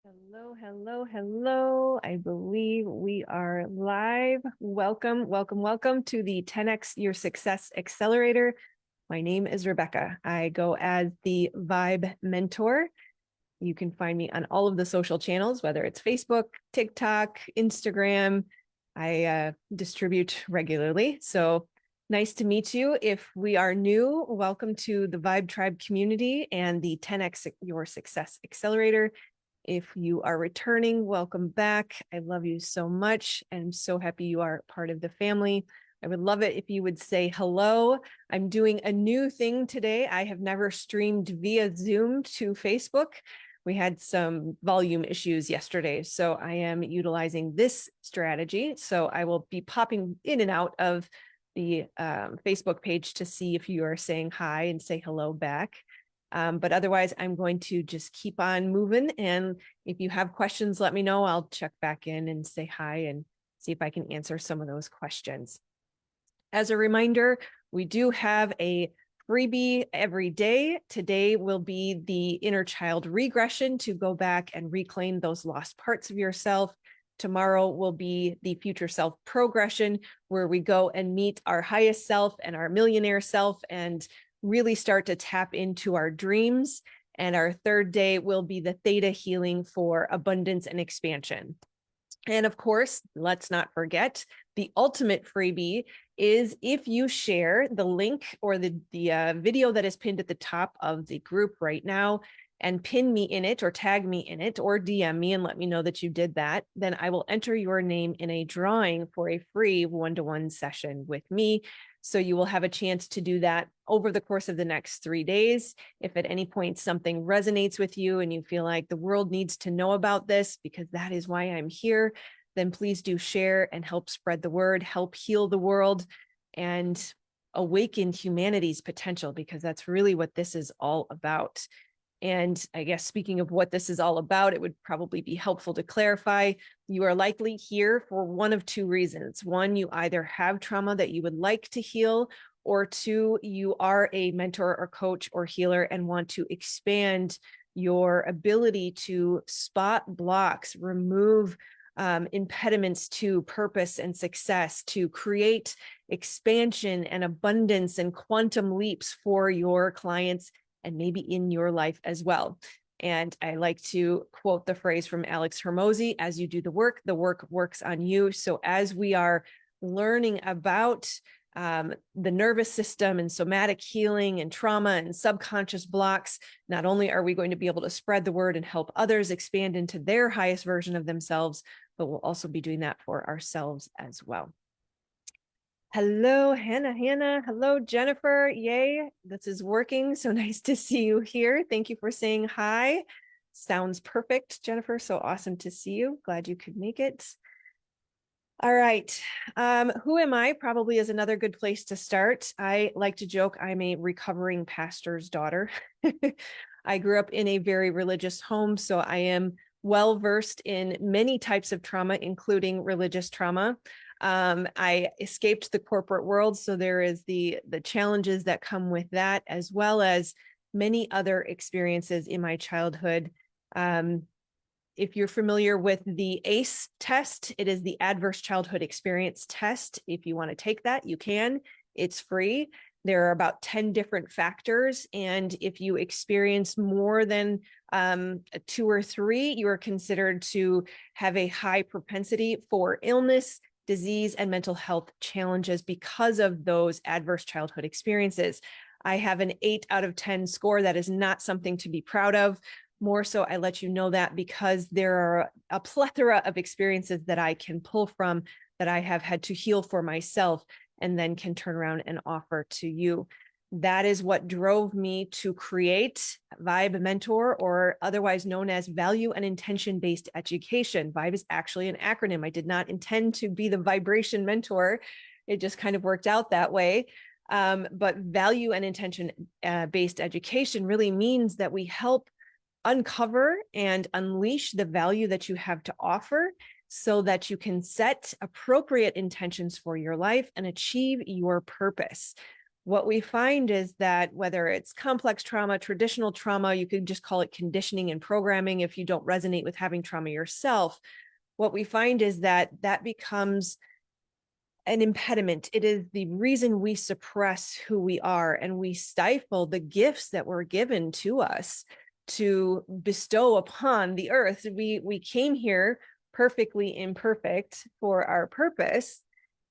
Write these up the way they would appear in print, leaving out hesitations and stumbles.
Hello, hello, hello. I believe we are live. Welcome, welcome, welcome to the 10X Your Success Accelerator. My name is Rebecca. I go as the Vibe Mentor. You can find me on all of the social channels, whether it's Facebook, TikTok, Instagram. I distribute regularly. So nice to meet you. If we are new, welcome to the Vibe Tribe community and the 10X Your Success Accelerator. If you are returning, welcome back. I love you so much. I'm so happy you are part of the family. I would love it if you would say hello. I'm doing a new thing today. I have never streamed via Zoom to Facebook. We had some volume issues yesterday, so I am utilizing this strategy. So I will be popping in and out of the Facebook page to see if you are saying hi and say hello back. But otherwise, I'm going to just keep on moving. And if you have questions, let me know. I'll check back in and say hi and see if I can answer some of those questions. As a reminder, we do have a freebie every day. Today will be the inner child regression to go back and reclaim those lost parts of yourself. Tomorrow will be the future self progression, where we go and meet our highest self and our millionaire self and really start to tap into our dreams. And our third day will be the theta healing for abundance and expansion. And of course, let's not forget the ultimate freebie is if you share the link or the video that is pinned at the top of the group right now and pin me in it or tag me in it or DM me and let me know that you did that, then I will enter your name in a drawing for a free one-to-one session with me. So you will have a chance to do that over the course of the next 3 days. If at any point something resonates with you and you feel like the world needs to know about this, because that is why I'm here, then please do share and help spread the word, help heal the world, and awaken humanity's potential, because that's really what this is all about. And I guess speaking of what this is all about, it would probably be helpful to clarify. You are likely here for one of two reasons. One, you either have trauma that you would like to heal, or two, you are a mentor or coach or healer and want to expand your ability to spot blocks, remove impediments to purpose and success, to create expansion and abundance and quantum leaps for your clients and maybe in your life as well. And I like to quote the phrase from Alex Hormozi: as you do the work works on you. So as we are learning about the nervous system and somatic healing and trauma and subconscious blocks, not only are we going to be able to spread the word and help others expand into their highest version of themselves, but we'll also be doing that for ourselves as well. Hello, Hannah. Hello, Jennifer. Yay, this is working. So nice to see you here. Thank you for saying hi. Sounds perfect, Jennifer. So awesome to see you. Glad you could make it. All right. Who am I? Probably is another good place to start. I like to joke I'm a recovering pastor's daughter. I grew up in a very religious home, so I am well versed in many types of trauma, including religious trauma. I escaped the corporate world, so there is the challenges that come with that, as well as many other experiences in my childhood. If you're familiar with the ACE test, it is the Adverse Childhood Experience Test. If you want to take that, you can. It's free. There are about 10 different factors. And if you experience more than 2 or 3, you are considered to have a high propensity for illness, disease, and mental health challenges because of those adverse childhood experiences. I have an 8 out of 10 score. That is not something to be proud of. More so, I let you know that because there are a plethora of experiences that I can pull from that I have had to heal for myself and then can turn around and offer to you. That is what drove me to create Vibe Mentor, or otherwise known as Value and Intention-Based Education. Vibe is actually an acronym. I did not intend to be the vibration mentor. It just kind of worked out that way. But value and intention-based education really means that we help uncover and unleash the value that you have to offer so that you can set appropriate intentions for your life and achieve your purpose. what we find is that whether it's complex trauma, traditional trauma, you could just call it conditioning and programming if you don't resonate with having trauma yourself. What we find is that that becomes an impediment. It is the reason we suppress who we are, and we stifle the gifts that were given to us to bestow upon the earth. We came here perfectly imperfect for our purpose.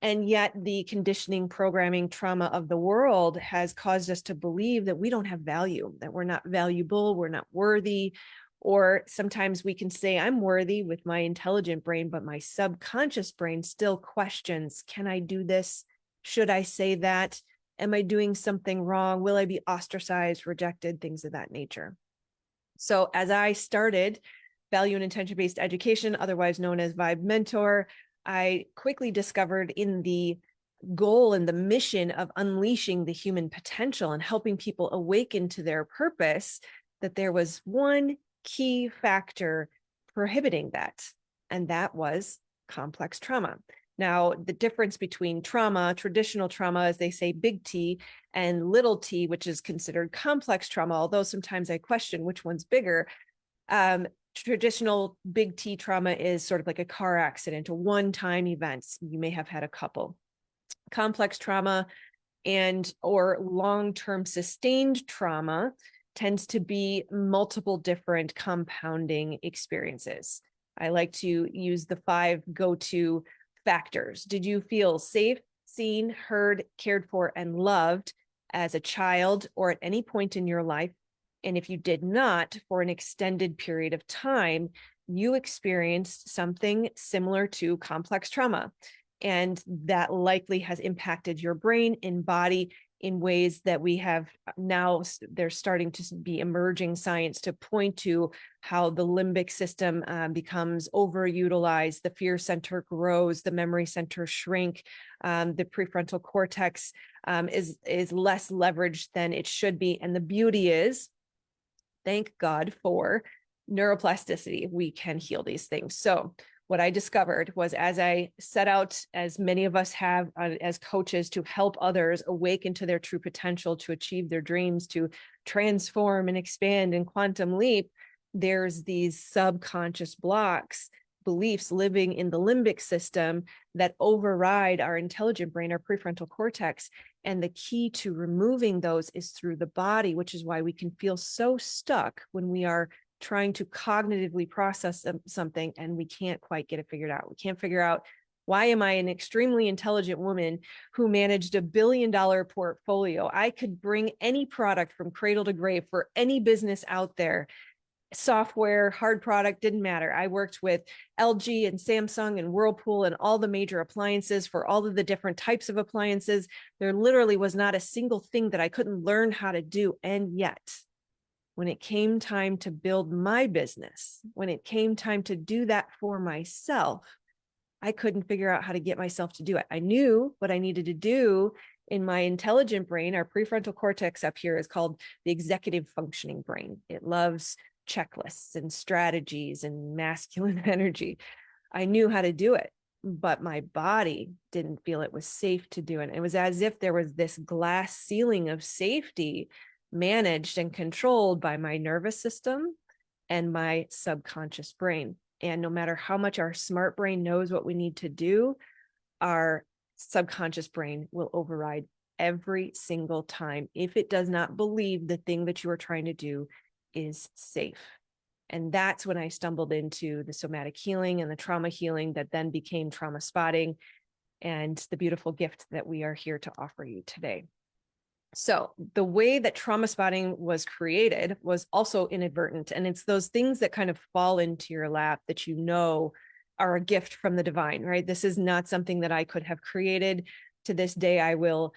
And yet the conditioning, programming, trauma of the world has caused us to believe that we don't have value, that we're not valuable, we're not worthy. Or sometimes we can say, I'm worthy with my intelligent brain, but my subconscious brain still questions, can I do this? Should I say that? Am I doing something wrong? Will I be ostracized, rejected, things of that nature? So as I started value and intention-based education, otherwise known as Vibe Mentor, I quickly discovered in the goal and the mission of unleashing the human potential and helping people awaken to their purpose, that there was one key factor prohibiting that, and that was complex trauma. Now, the difference between trauma, traditional trauma, as they say, big T, and little t, which is considered complex trauma, although sometimes I question which one's bigger. Traditional big T trauma is sort of like a car accident, a one-time event. You may have had a couple. Complex trauma and or long-term sustained trauma tends to be multiple different compounding experiences. I like to use the 5 go-to factors. Did you feel safe, seen, heard, cared for, and loved as a child or at any point in your life? And if you did not, for an extended period of time, you experienced something similar to complex trauma. And that likely has impacted your brain and body in ways that we have now, there's starting to be emerging science to point to how the limbic system becomes overutilized, the fear center grows, the memory center shrink, the prefrontal cortex is less leveraged than it should be. And the beauty is, thank God for neuroplasticity, we can heal these things. So what I discovered was, as I set out, as many of us have as coaches, to help others awaken to their true potential, to achieve their dreams, to transform and expand and quantum leap, there's these subconscious blocks, beliefs living in the limbic system that override our intelligent brain, our prefrontal cortex. And the key to removing those is through the body, which is why we can feel so stuck when we are trying to cognitively process something and we can't quite get it figured out. We can't figure out, why am I an extremely intelligent woman who managed $1 billion portfolio? I could bring any product from cradle to grave for any business out there. Software, hard product, didn't matter. I worked with LG and Samsung and Whirlpool and all the major appliances for all of the different types of appliances. There literally was not a single thing that I couldn't learn how to do. And yet, when it came time to build my business, when it came time to do that for myself, I couldn't figure out how to get myself to do it. I knew what I needed to do in my intelligent brain. Our prefrontal cortex up here is called the executive functioning brain. It loves checklists and strategies and masculine energy. I knew how to do it, but my body didn't feel it was safe to do it. It was as if there was this glass ceiling of safety managed and controlled by my nervous system and my subconscious brain. And no matter how much our smart brain knows what we need to do, our subconscious brain will override every single time if it does not believe the thing that you are trying to do is safe. And that's when I stumbled into the somatic healing and the trauma healing that then became trauma spotting, and the beautiful gift that we are here to offer you today. So the way that trauma spotting was created was also inadvertent. And it's those things that kind of fall into your lap that you know are a gift from the divine, right? This is not something that I could have created. To this day, I will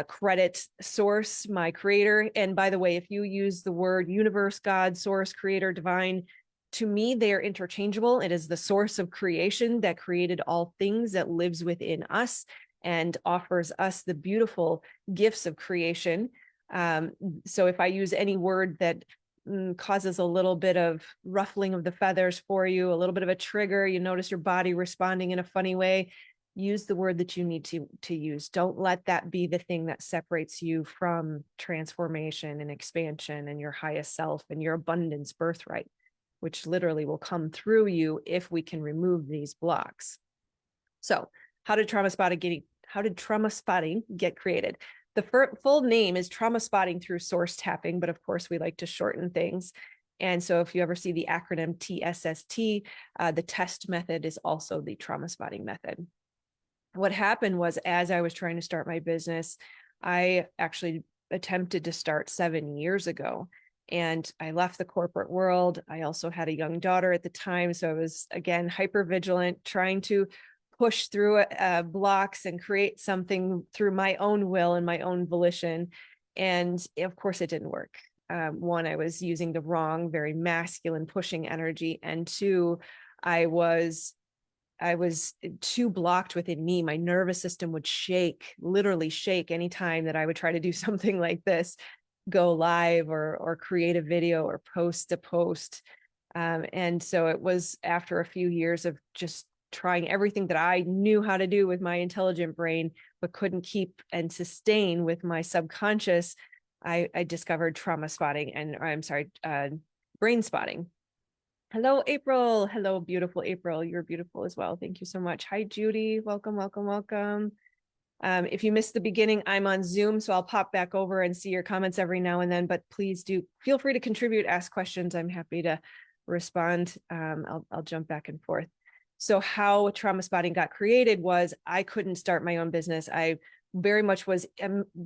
credit source, my creator. And by the way, if you use the word universe, God, source, creator, divine, to me, they are interchangeable. It is the source of creation that created all things, that lives within us and offers us the beautiful gifts of creation. So if I use any word that causes a little bit of ruffling of the feathers for you, a little bit of a trigger, you notice your body responding in a funny way, use the word that you need to use. Don't let that be the thing that separates you from transformation and expansion and your highest self and your abundance birthright, which literally will come through you if we can remove these blocks. So how did trauma spotting get created? The full name is Trauma Spotting Through Source Tapping, but of course we like to shorten things. And so if you ever see the acronym TSST, the test method is also the trauma spotting method. What happened was, as I was trying to start my business, I actually attempted to start 7 years ago, and I left the corporate world. I also had a young daughter at the time. So I was, again, hyper vigilant, trying to push through blocks and create something through my own will and my own volition. And of course, it didn't work. One, I was using the wrong, very masculine pushing energy. And two, I was too blocked within me. My nervous system would shake, literally shake, anytime that I would try to do something like this, go live or create a video or post a post. And so it was after a few years of just trying everything that I knew how to do with my intelligent brain, but couldn't keep and sustain with my subconscious, I discovered trauma spotting brain spotting. Hello, April. Hello, beautiful April. You're beautiful as well. Thank you so much. Hi, Judy. Welcome, welcome, welcome. If you missed the beginning, I'm on Zoom, so I'll pop back over and see your comments every now and then, but please do feel free to contribute, ask questions. I'm happy to respond. I'll jump back and forth. So how trauma spotting got created was I couldn't start my own business. I very much was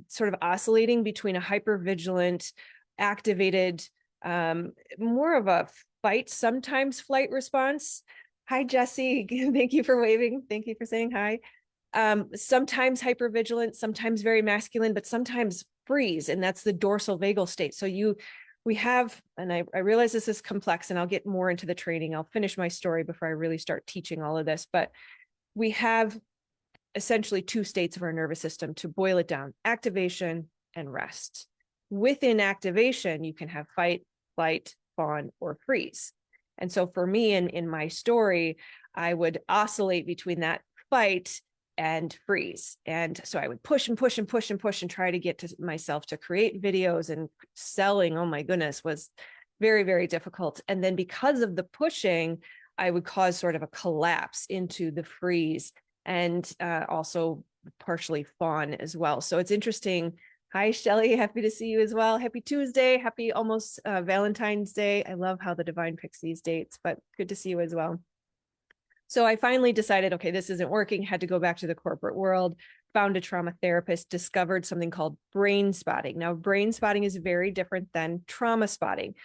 sort of oscillating between a hypervigilant, activated, more of a fight, sometimes flight response. Hi, Jesse. Thank you for waving. Thank you for saying hi. Sometimes hypervigilant, sometimes very masculine, but sometimes freeze. And that's the dorsal vagal state. So we have, and I realize this is complex, and I'll get more into the training. I'll finish my story before I really start teaching all of this, but we have essentially two states of our nervous system, to boil it down: activation and rest. Within activation, you can have fight, flight, fawn, or freeze. And so for me, in my story, I would oscillate between that fight and freeze. And so I would push and push and push and push and try to get to myself to create videos, and selling, oh my goodness, was very, very difficult. And then because of the pushing, I would cause sort of a collapse into the freeze, and also partially fawn as well. So it's interesting. Hi, Shelly. Happy to see you as well. Happy Tuesday. Happy almost Valentine's Day. I love how the divine picks these dates, but good to see you as well. So I finally decided, okay, this isn't working, had to go back to the corporate world, found a trauma therapist, discovered something called brain spotting. Now, brain spotting is very different than trauma spotting.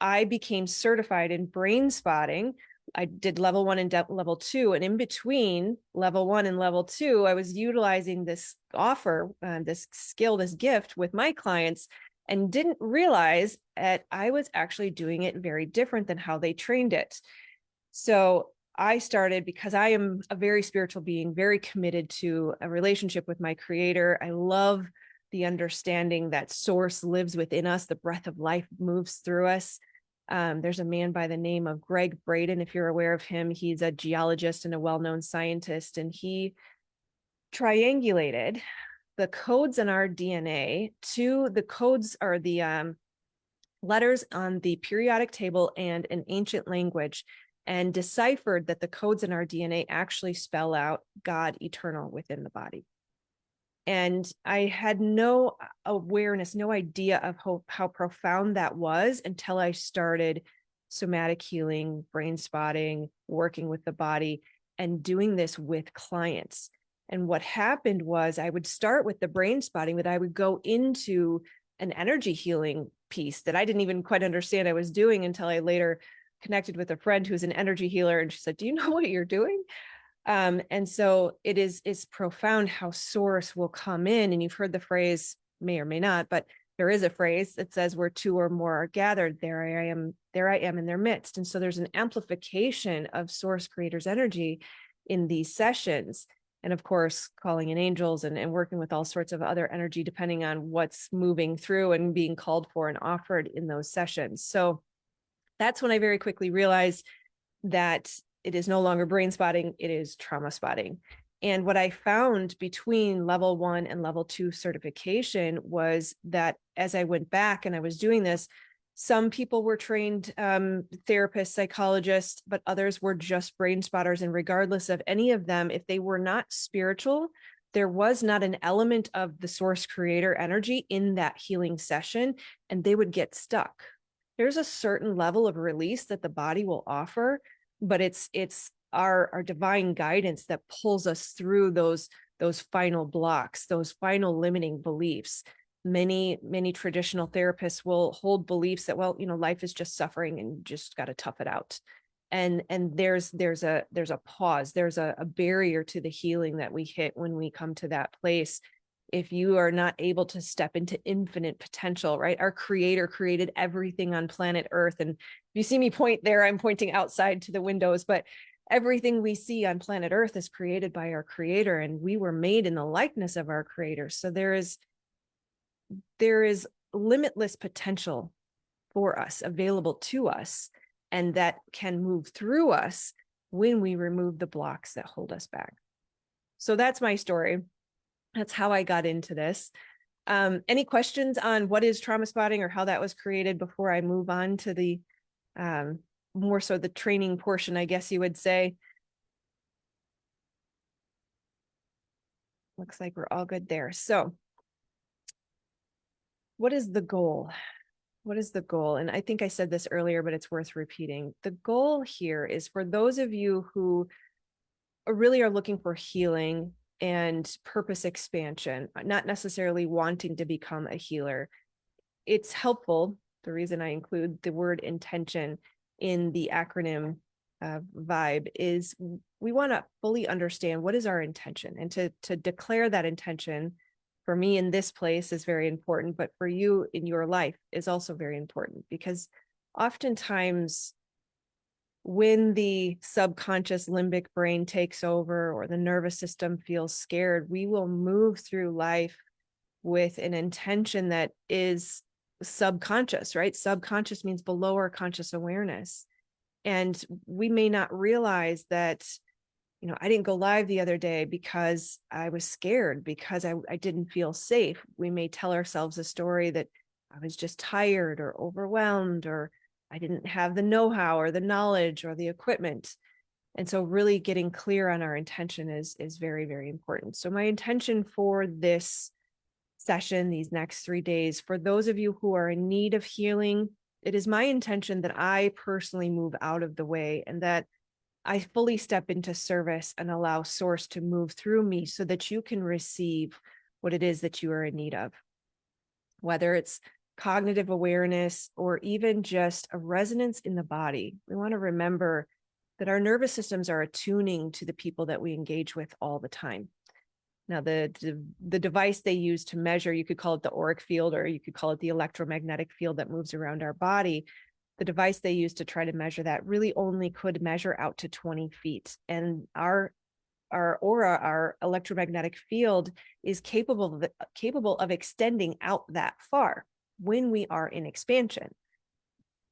I became certified in brain spotting. I did level 1 and level 2. And in between level 1 and level 2, I was utilizing this offer, this skill, this gift with my clients, and didn't realize that I was actually doing it very different than how they trained it. So I started, because I am a very spiritual being, very committed to a relationship with my creator. I love the understanding that source lives within us. The breath of life moves through us. There's a man by the name of Greg Braden, if you're aware of him. He's a geologist and a well-known scientist, and he triangulated the codes in our DNA to the codes, or the letters on the periodic table and an ancient language, and deciphered that the codes in our DNA actually spell out God eternal within the body. And I had no awareness, no idea of how profound that was until I started somatic healing, brain spotting, working with the body, and doing this with clients. And what happened was, I would start with the brain spotting, but I would go into an energy healing piece that I didn't even quite understand I was doing until I later connected with a friend who's an energy healer. And she said, do you know what you're doing? And so it's profound how source will come in. And you've heard the phrase, may or may not, but there is a phrase that says, where two or more are gathered, there I am in their midst. And so there's an amplification of source creator's energy in these sessions. And of course, calling in angels and working with all sorts of other energy, depending on what's moving through and being called for and offered in those sessions. So that's when I very quickly realized that it is no longer brain spotting, it is trauma spotting. And what I found between level 1 and level 2 certification was that as I went back and I was doing this, some people were trained therapists, psychologists, but others were just brain spotters. And regardless of any of them, if they were not spiritual, there was not an element of the source creator energy in that healing session, and they would get stuck. There's a certain level of release that the body will offer, but it's our divine guidance that pulls us through those final blocks, those final limiting beliefs. Many traditional therapists will hold beliefs that, well, life is just suffering and you just got to tough it out. And there's a pause, there's a barrier to the healing that we hit when we come to that place. If you are not able to step into infinite potential, right? Our creator created everything on planet Earth. And if you see me point there, I'm pointing outside to the windows, but everything we see on planet Earth is created by our creator, and we were made in the likeness of our creator. So there is limitless potential for us, available to us, and that can move through us when we remove the blocks that hold us back. So that's my story. That's how I got into this. Any questions on what is trauma spotting or how that was created before I move on to the more so the training portion, I guess you would say? Looks like we're all good there. So what is the goal? What is the goal? And I think I said this earlier, but it's worth repeating. The goal here is for those of you who really are looking for healing and purpose expansion, not necessarily wanting to become a healer. It's helpful. The reason I include the word intention in the acronym vibe is we want to fully understand what is our intention, and to declare that intention for me in this place is very important, but for you in your life is also very important, because oftentimes when the subconscious limbic brain takes over or the nervous system feels scared, we will move through life with an intention that is subconscious, right? Subconscious means below our conscious awareness. And we may not realize that, I didn't go live the other day because I was scared, because I didn't feel safe. We may tell ourselves a story that I was just tired or overwhelmed, or I didn't have the know-how or the knowledge or the equipment. And so really getting clear on our intention is very, very important. So my intention for this session, these next 3 days, for those of you who are in need of healing, it is my intention that I personally move out of the way and that I fully step into service and allow source to move through me so that you can receive what it is that you are in need of. Whether it's cognitive awareness or even just a resonance in the body, we want to remember that our nervous systems are attuning to the people that we engage with all the time. Now, the device they use to measure, you could call it the auric field, or you could call it the electromagnetic field that moves around our body. The device they use to try to measure that really only could measure out to 20 feet. And our aura, our electromagnetic field, is capable of extending out that far when we are in expansion.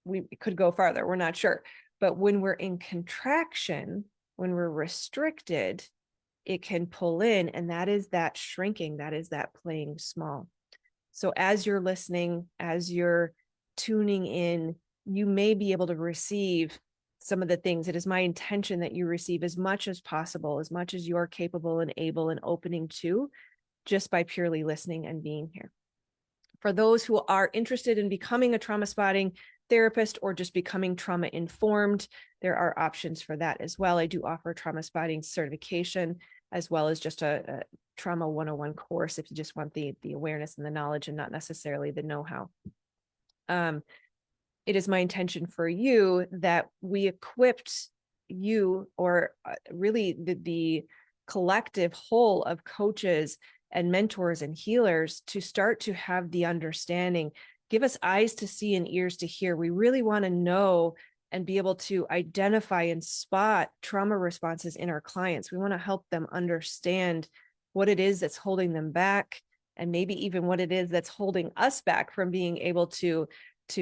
We could go farther, we're not sure. But when we're in contraction, when we're restricted, it can pull in, and that is that shrinking, that is that playing small. So as you're listening, as you're tuning in, you may be able to receive some of the things. It is my intention that you receive as much as possible, as much as you're capable and able and opening to, just by purely listening and being here. For those who are interested in becoming a trauma spotting therapist or just becoming trauma informed, there are options for that as well. I do offer trauma spotting certification, as well as just a trauma 101 course if you just want the awareness and the knowledge and not necessarily the know-how. It is my intention for you that we equipped you, or really the collective whole of coaches and mentors and healers, to start to have the understanding, give us eyes to see and ears to hear. We really want to know and be able to identify and spot trauma responses in our clients. We want to help them understand what it is that's holding them back, and maybe even what it is that's holding us back from being able to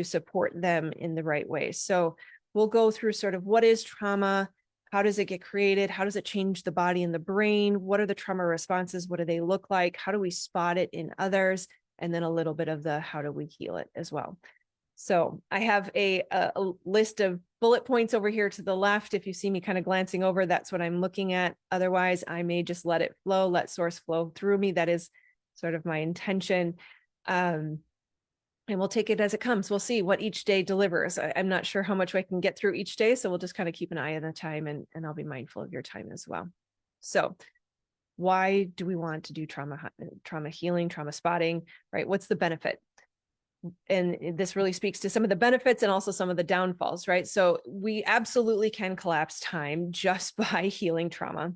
support them in the right way. So we'll go through sort of what is trauma, How does it get created? How does it change the body and the brain? What are the trauma responses? What do they look like? How do we spot it in others? And then a little bit of the how do we heal it as well. So I have a list of bullet points over here to the left. If you see me kind of glancing over, that's what I'm looking at. Otherwise, I may just let it flow, let source flow through me. That is sort of my intention. And we'll take it as it comes. We'll see what each day delivers. I'm not sure how much I can get through each day. So we'll just kind of keep an eye on the time, and I'll be mindful of your time as well. So why do we want to do trauma healing, trauma spotting, right? What's the benefit? And this really speaks to some of the benefits and also some of the downfalls, right? So we absolutely can collapse time just by healing trauma.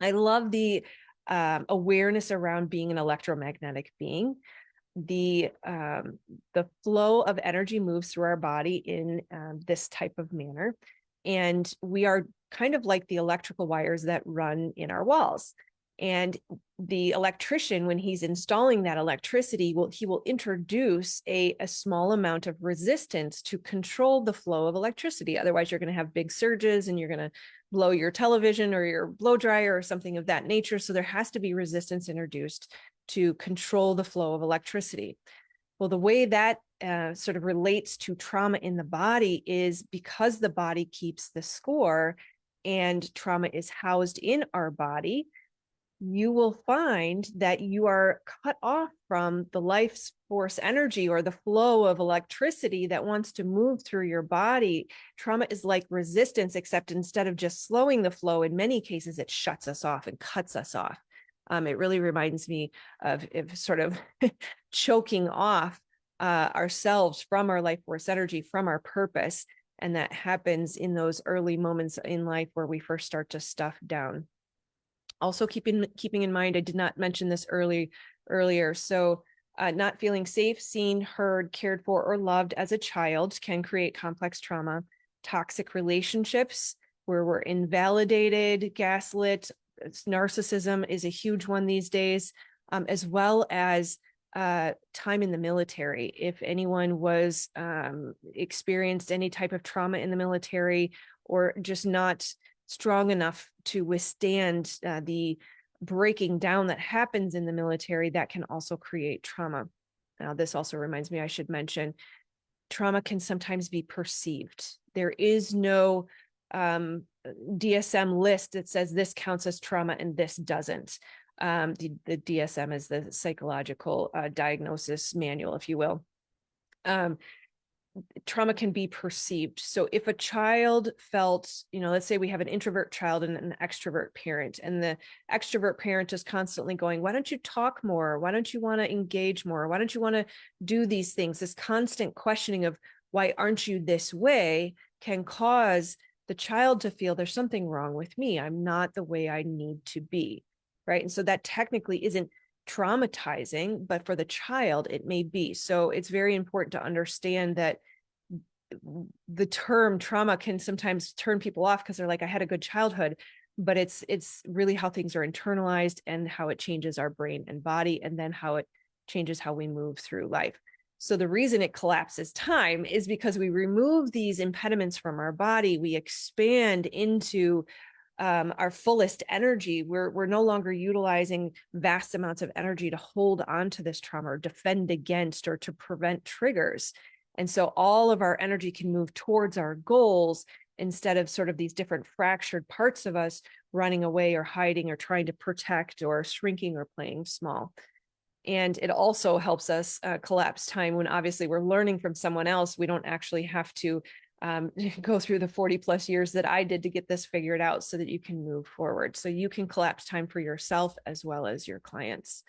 I love the awareness around being an electromagnetic being. The flow of energy moves through our body in this type of manner. And we are kind of like the electrical wires that run in our walls. And the electrician, when he's installing that electricity, he will introduce a small amount of resistance to control the flow of electricity. Otherwise, you're going to have big surges and you're going to blow your television or your blow dryer or something of that nature. So there has to be resistance introduced to control the flow of electricity. Well, the way that sort of relates to trauma in the body is because the body keeps the score and trauma is housed in our body, you will find that you are cut off from the life force energy or the flow of electricity that wants to move through your body. Trauma is like resistance, except instead of just slowing the flow, in many cases, it shuts us off and cuts us off. It really reminds me of sort of choking off ourselves from our life force energy, from our purpose. And that happens in those early moments in life where we first start to stuff down. Also keeping in mind, I did not mention this earlier. So not feeling safe, seen, heard, cared for, or loved as a child can create complex trauma. Toxic relationships where we're invalidated, gaslit, narcissism is a huge one these days, as well as time in the military. If anyone was experienced any type of trauma in the military, or just not strong enough to withstand the breaking down that happens in the military, that can also create trauma. Now, this also reminds me, I should mention, trauma can sometimes be perceived. There is no DSM list that says this counts as trauma and this doesn't. The DSM is the psychological diagnosis manual, if you will. Trauma can be perceived. So if a child felt, let's say we have an introvert child and an extrovert parent, and the extrovert parent is constantly going, why don't you talk more? Why don't you want to engage more? Why don't you want to do these things? This constant questioning of why aren't you this way can cause the child to feel there's something wrong with me. I'm not the way I need to be, right? And so that technically isn't traumatizing, but for the child, it may be. So it's very important to understand that the term trauma can sometimes turn people off because they're like, I had a good childhood, but it's really how things are internalized and how it changes our brain and body, and then how it changes how we move through life. So the reason it collapses time is because we remove these impediments from our body, we expand into our fullest energy. We're no longer utilizing vast amounts of energy to hold on to this trauma or defend against or to prevent triggers. And so all of our energy can move towards our goals instead of sort of these different fractured parts of us running away or hiding or trying to protect or shrinking or playing small. And it also helps us collapse time when obviously we're learning from someone else. We don't actually have to go through the 40 plus years that I did to get this figured out, so that you can move forward. So you can collapse time for yourself as well as your clients.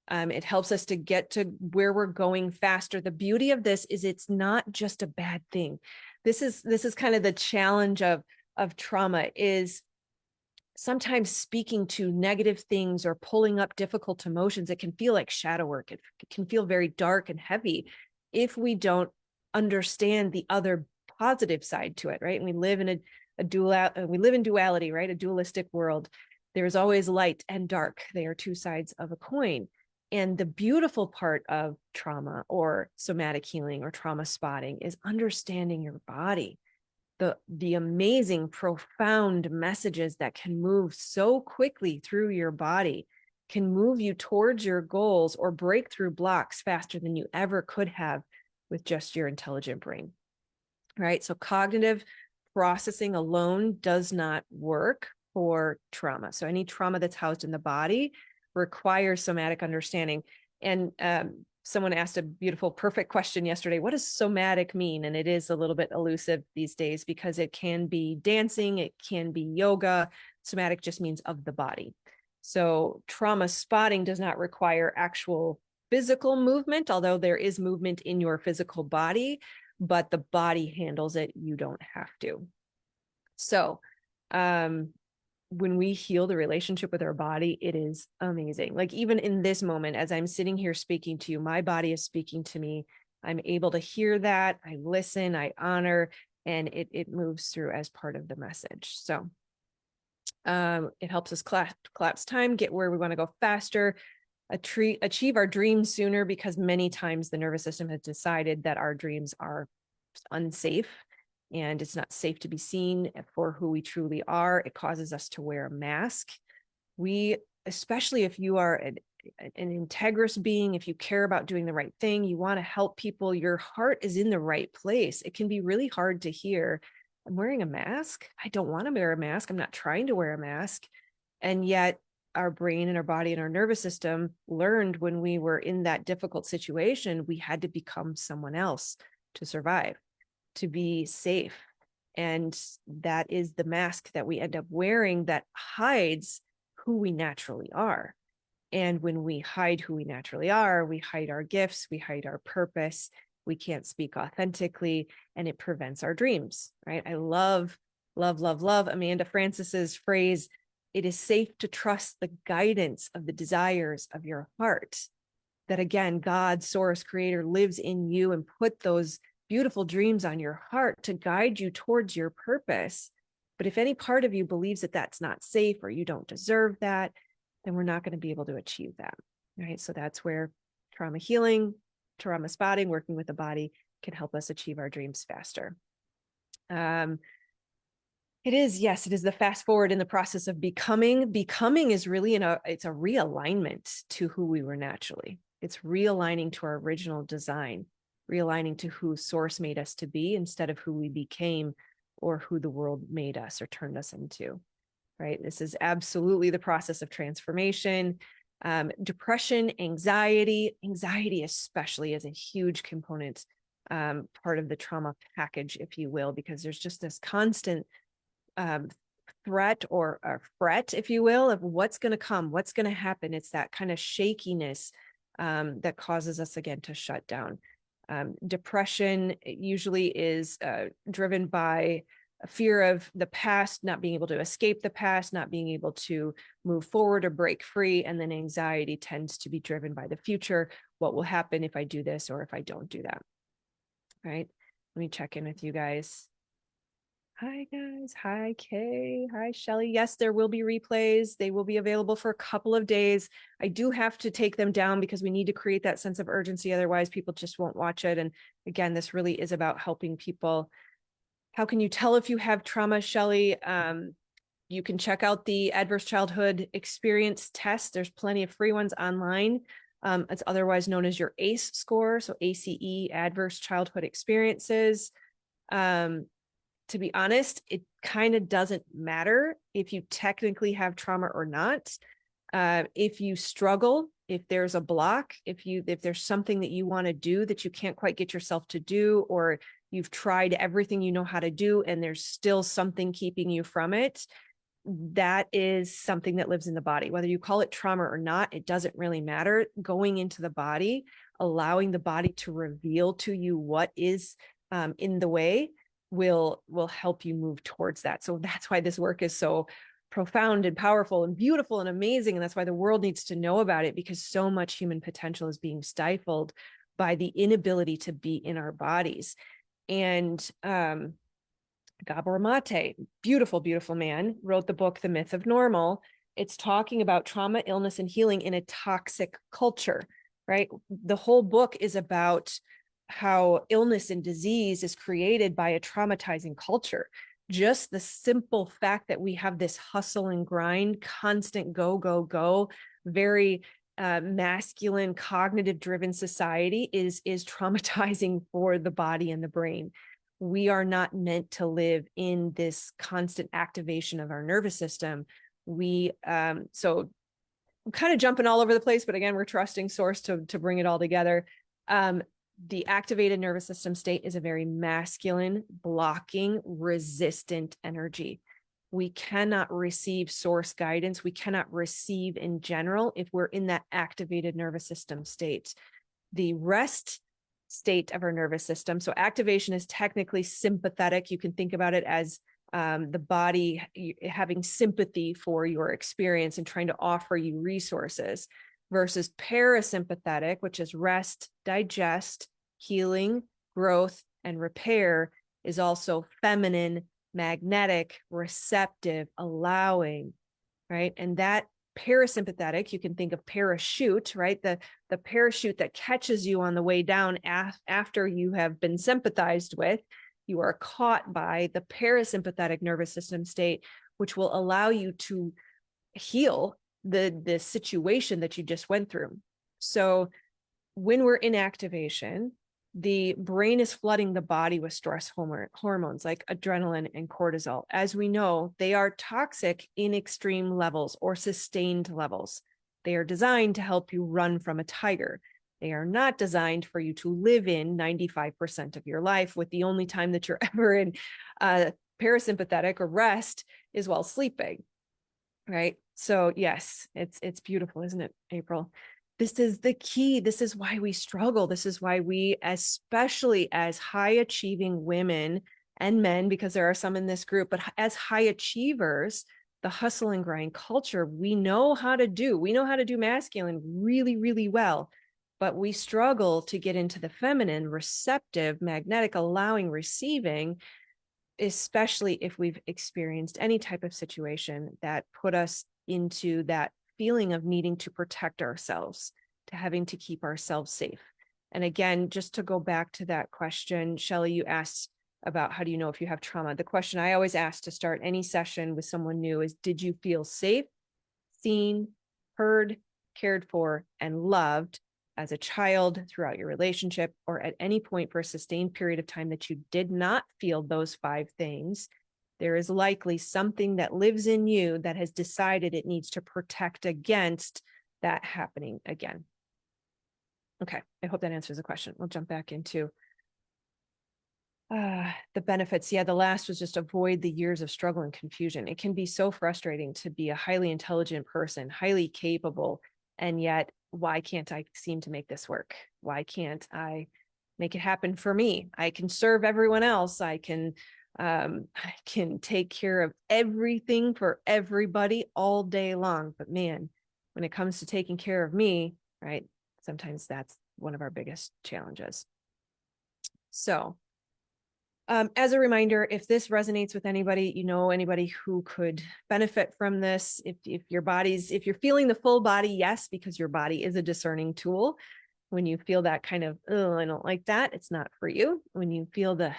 It helps us to get to where we're going faster. The beauty of this is it's not just a bad thing. This is kind of the challenge of trauma, is sometimes speaking to negative things or pulling up difficult emotions. It can feel like shadow work. It can feel very dark and heavy if we don't understand the other positive side to it, right? And we live in duality, right? A dualistic world. There's always light and dark. They are two sides of a coin. And the beautiful part of trauma or somatic healing or trauma spotting is understanding your body. the amazing, profound messages that can move so quickly through your body, can move you towards your goals or break through blocks faster than you ever could have with just your intelligent brain, right? So cognitive processing alone does not work for trauma. So any trauma that's housed in the body requires somatic understanding. And someone asked a beautiful, perfect question yesterday. What does somatic mean? And it is a little bit elusive these days because it can be dancing, it can be yoga. Somatic just means of the body. So trauma spotting does not require actual physical movement, although there is movement in your physical body, but the body handles it. You don't have to. So, when we heal the relationship with our body, it is amazing. Like even in this moment, as I'm sitting here speaking to you, my body is speaking to me. I'm able to hear that. I listen, I honor, and it moves through as part of the message. So it helps us collapse time, get where we want to go faster, achieve our dreams sooner, because many times the nervous system has decided that our dreams are unsafe and it's not safe to be seen for who we truly are. It causes us to wear a mask. Especially if you are an integrous being, if you care about doing the right thing, you want to help people, your heart is in the right place. It can be really hard to hear, I'm wearing a mask. I don't want to wear a mask. I'm not trying to wear a mask. And yet our brain and our body and our nervous system learned when we were in that difficult situation, we had to become someone else to survive, to be safe. And that is the mask that we end up wearing that hides who we naturally are. And when we hide who we naturally are, we hide our gifts, we hide our purpose, we can't speak authentically, and it prevents our dreams, right? I love Amanda Francis's phrase, it is safe to trust the guidance of the desires of your heart. That again, God, source, creator lives in you and put those beautiful dreams on your heart to guide you towards your purpose. But if any part of you believes that that's not safe or you don't deserve that, then we're not going to be able to achieve that, right? So that's where trauma healing, trauma spotting, working with the body can help us achieve our dreams faster. It is the fast forward in the process of becoming. Becoming is really it's a realignment to who we were naturally. It's realigning to our original design, realigning to who source made us to be instead of who we became or who the world made us or turned us into, right? This is absolutely the process of transformation. Depression, anxiety especially is a huge component, part of the trauma package, if you will, because there's just this constant threat or fret, if you will, of what's going to come, what's going to happen. It's that kind of shakiness that causes us again to shut down. Depression usually is driven by a fear of the past, not being able to escape the past, not being able to move forward or break free. And then anxiety tends to be driven by the future. What will happen if I do this or if I don't do that? Right? Let me check in with you guys. Hi guys. Hi Kay. Hi Shelly. Yes, there will be replays. They will be available for a couple of days. I do have to take them down because we need to create that sense of urgency. Otherwise, people just won't watch it. And again, this really is about helping people. How can you tell if you have trauma, Shelly? You can check out the Adverse Childhood Experience test. There's plenty of free ones online. It's otherwise known as your ACE score. So ACE, Adverse Childhood Experiences. To be honest, it kind of doesn't matter if you technically have trauma or not. If you struggle, if there's a block, if there's something that you want to do that you can't quite get yourself to do, or you've tried everything you know how to do and there's still something keeping you from it, that is something that lives in the body. Whether you call it trauma or not, it doesn't really matter. Going into the body, allowing the body to reveal to you what is in the way will help you move towards that. So that's why this work is so profound and powerful and beautiful and amazing. And that's why the world needs to know about it, because so much human potential is being stifled by the inability to be in our bodies. And Gabor Mate, beautiful, beautiful man, wrote the book, The Myth of Normal. It's talking about trauma, illness, and healing in a toxic culture, right? The whole book is about how illness and disease is created by a traumatizing culture. Just the simple fact that we have this hustle and grind, constant go, go, go, very masculine, cognitive driven society is traumatizing for the body and the brain. We are not meant to live in this constant activation of our nervous system. So I'm kind of jumping all over the place, but again, we're trusting source to bring it all together. The activated nervous system state is a very masculine, blocking, resistant energy. We cannot receive source guidance. We cannot receive in general if we're in that activated nervous system state. The rest state of our nervous system. So activation is technically sympathetic. You can think about it as the body having sympathy for your experience and trying to offer you resources, versus parasympathetic, which is rest, digest, healing, growth, and repair, is also feminine, magnetic, receptive, allowing, right? And that parasympathetic, you can think of parachute, right? The parachute that catches you on the way down after you have been sympathized with. You are caught by the parasympathetic nervous system state, which will allow you to heal the situation that you just went through. So when we're in activation, the brain is flooding the body with stress hormones like adrenaline and cortisol. As we know, they are toxic in extreme levels or sustained levels. They are designed to help you run from a tiger. They are not designed for you to live in 95% of your life, with the only time that you're ever in parasympathetic or rest is while sleeping, right? So yes, it's beautiful, isn't it, April? This is the key. This is why we struggle. This is why we, especially as high achieving women and men, because there are some in this group, but as high achievers, the hustle and grind culture, we know how to do masculine really, really well, but we struggle to get into the feminine, receptive, magnetic, allowing, receiving, especially if we've experienced any type of situation that put us into that feeling of needing to protect ourselves, to having to keep ourselves safe. And again, just to go back to that question, Shelley, you asked about how do you know if you have trauma? The question I always ask to start any session with someone new is, did you feel safe, seen, heard, cared for, and loved as a child, throughout your relationship, or at any point for a sustained period of time that you did not feel those 5 things? There is likely something that lives in you that has decided it needs to protect against that happening again. Okay, I hope that answers the question. We'll jump back into the benefits. Yeah, the last was just avoid the years of struggle and confusion. It can be so frustrating to be a highly intelligent person, highly capable, and yet, why can't I seem to make this work? Why can't I make it happen for me? I can serve everyone else. I can take care of everything for everybody all day long. But man, when it comes to taking care of me, right, sometimes that's one of our biggest challenges. So as a reminder, if this resonates with anybody, anybody who could benefit from this, if you're feeling the full body, yes, because your body is a discerning tool. When you feel that kind of, oh, I don't like that, it's not for you. When you feel the,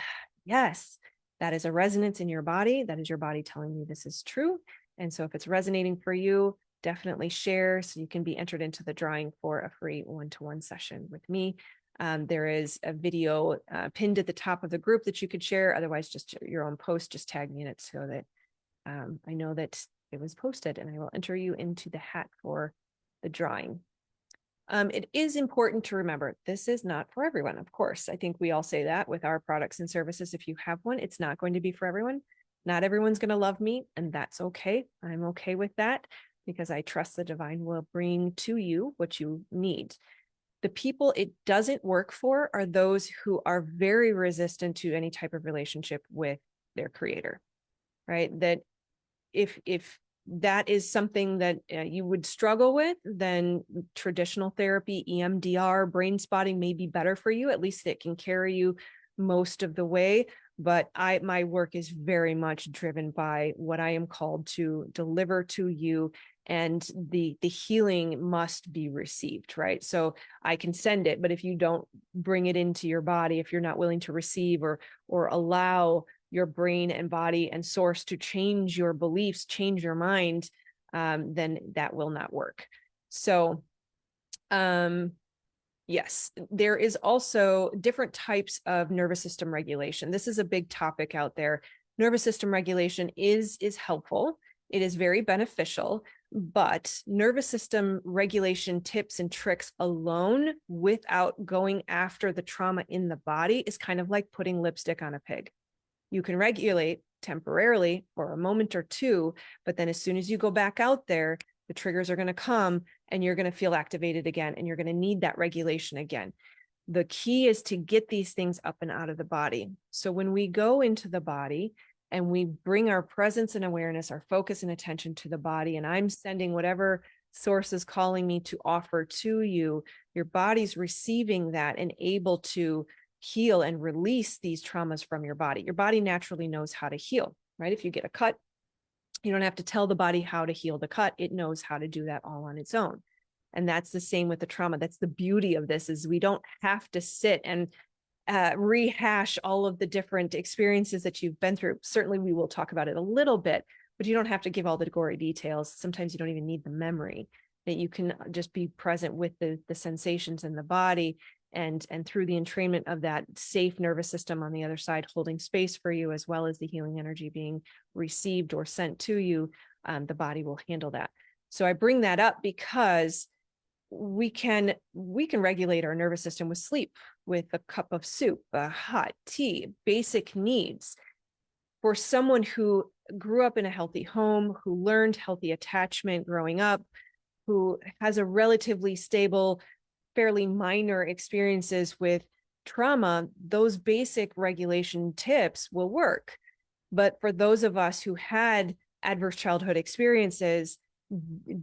yes, that is a resonance in your body. That is your body telling you this is true. And so if it's resonating for you, definitely share so you can be entered into the drawing for a free one-to-one session with me. There is a video pinned at the top of the group that you could share. Otherwise, just your own post, just tag me in it so that I know that it was posted, and I will enter you into the hat for the drawing. It is important to remember, this is not for everyone, of course. I think we all say that with our products and services. If you have one, it's not going to be for everyone. Not everyone's going to love me, and that's okay. I'm okay with that, because I trust the divine will bring to you what you need. The people it doesn't work for are those who are very resistant to any type of relationship with their creator, right? That if that is something that you would struggle with, then traditional therapy, EMDR, brain spotting may be better for you. At least it can carry you most of the way. but my work is very much driven by what I am called to deliver to you, and the healing must be received, right? So I can send it, but if you don't bring it into your body, if you're not willing to receive or allow your brain and body and source to change your beliefs, change your mind, then that will not work. So yes, there is also different types of nervous system regulation. This is a big topic out there. Nervous system regulation is helpful. It is very beneficial, but nervous system regulation tips and tricks alone without going after the trauma in the body is kind of like putting lipstick on a pig. You can regulate temporarily for a moment or two, but then as soon as you go back out there, the triggers are going to come and you're going to feel activated again, and you're going to need that regulation again. The key is to get these things up and out of the body. So when we go into the body and we bring our presence and awareness, our focus and attention to the body, and I'm sending whatever source is calling me to offer to you, your body's receiving that and able to heal and release these traumas from your body. Your body naturally knows how to heal, right? If you get a cut, you don't have to tell the body how to heal the cut. It knows how to do that all on its own. And that's the same with the trauma. That's the beauty of this, is we don't have to sit and rehash all of the different experiences that you've been through. Certainly we will talk about it a little bit, but you don't have to give all the gory details. Sometimes you don't even need the memory, that you can just be present with the sensations in the body, and through the entrainment of that safe nervous system on the other side, holding space for you, as well as the healing energy being received or sent to you, the body will handle that. So I bring that up because we can regulate our nervous system with sleep, with a cup of soup, a hot tea, basic needs. For someone who grew up in a healthy home, who learned healthy attachment growing up, who has a relatively stable, fairly minor experiences with trauma, those basic regulation tips will work. But for those of us who had adverse childhood experiences,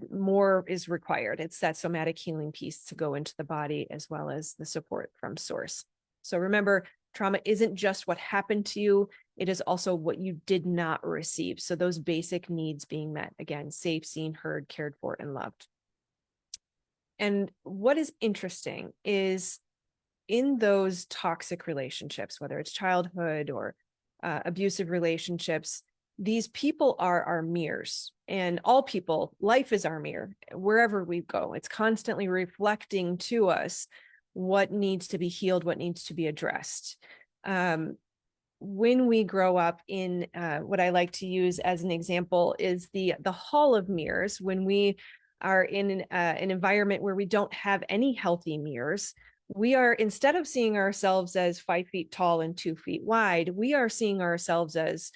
more is required. It's that somatic healing piece to go into the body, as well as the support from source. So remember, trauma isn't just what happened to you, it is also what you did not receive. So those basic needs being met, again, safe, seen, heard, cared for, and loved. And what is interesting is, in those toxic relationships, whether it's childhood or abusive relationships, these people are our mirrors. And all people, life is our mirror. Wherever we go, it's constantly reflecting to us what needs to be healed, what needs to be addressed. When we grow up in what I like to use as an example is the hall of mirrors. When we are in an environment where we don't have any healthy mirrors, we are, instead of seeing ourselves as 5 feet tall and 2 feet wide, we are seeing ourselves as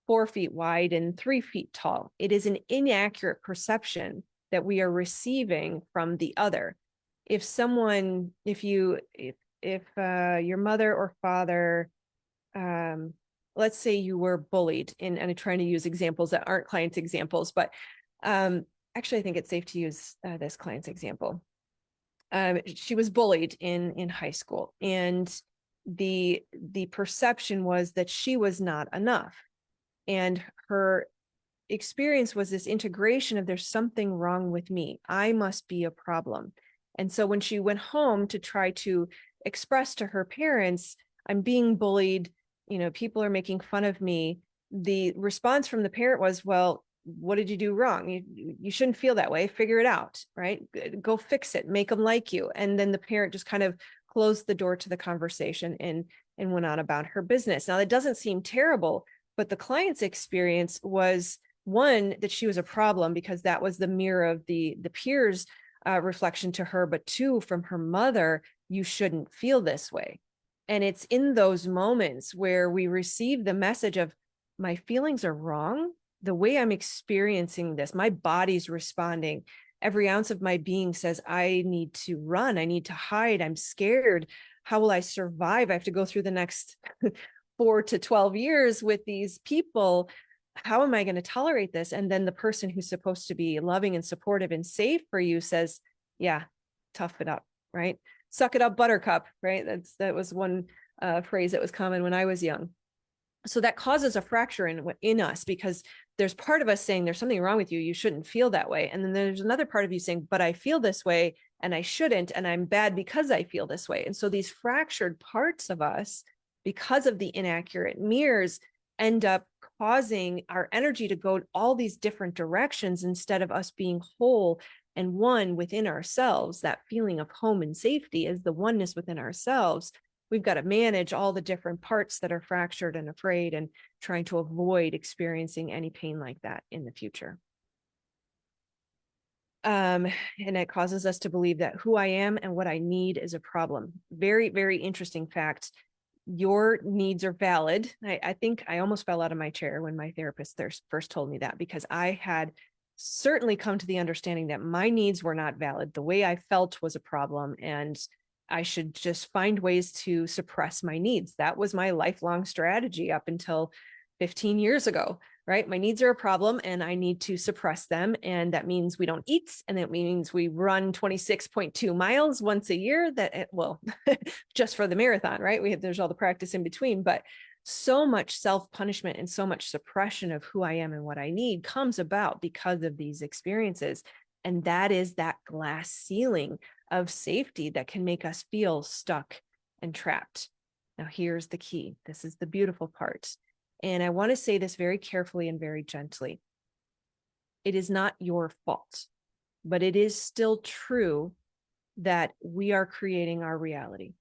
4 feet wide and 3 feet tall. It is an inaccurate perception that we are receiving from the other. If your mother or father, let's say you were bullied, and I'm trying to use examples that aren't clients' examples, but actually I think it's safe to use this client's example. She was bullied in high school, and the perception was that she was not enough. And her experience was this integration of, there's something wrong with me, I must be a problem. And so when she went home to try to express to her parents, I'm being bullied, people are making fun of me, the response from the parent was, well, what did you do wrong? You shouldn't feel that way. Figure it out, right? Go fix it, make them like you. And then the parent just kind of closed the door to the conversation and went on about her business. Now, that doesn't seem terrible, but the client's experience was, one, that she was a problem because that was the mirror of the peers' reflection to her, but two, from her mother, you shouldn't feel this way. And it's in those moments where we receive the message of, my feelings are wrong. The way I'm experiencing this, my body's responding. Every ounce of my being says, I need to run. I need to hide. I'm scared. How will I survive? I have to go through the next 4 to 12 years with these people. How am I going to tolerate this? And then the person who's supposed to be loving and supportive and safe for you says, yeah, tough it up, right? Suck it up, buttercup, right? That was one phrase that was common when I was young. So that causes a fracture in us, because there's part of us saying there's something wrong with you. You shouldn't feel that way. And then there's another part of you saying, but I feel this way and I shouldn't, and I'm bad because I feel this way. And so these fractured parts of us, because of the inaccurate mirrors, end up causing our energy to go all these different directions instead of us being whole and one within ourselves. That feeling of home and safety is the oneness within ourselves. We've got to manage all the different parts that are fractured and afraid, and trying to avoid experiencing any pain like that in the future. And it causes us to believe that who I am and what I need is a problem. Very, very interesting fact. Your needs are valid. I think I almost fell out of my chair when my therapist first told me that, because I had certainly come to the understanding that my needs were not valid. The way I felt was a problem, and I should just find ways to suppress my needs. That was my lifelong strategy up until 15 years ago, right? My needs are a problem and I need to suppress them. And that means we don't eat. And that means we run 26.2 miles once a year, well, just for the marathon, right? There's all the practice in between, but so much self-punishment and so much suppression of who I am and what I need comes about because of these experiences. And that is that glass ceiling of safety that can make us feel stuck and trapped. Now, here's the key. This is the beautiful part. And I want to say this very carefully and very gently. It is not your fault, but it is still true that we are creating our reality.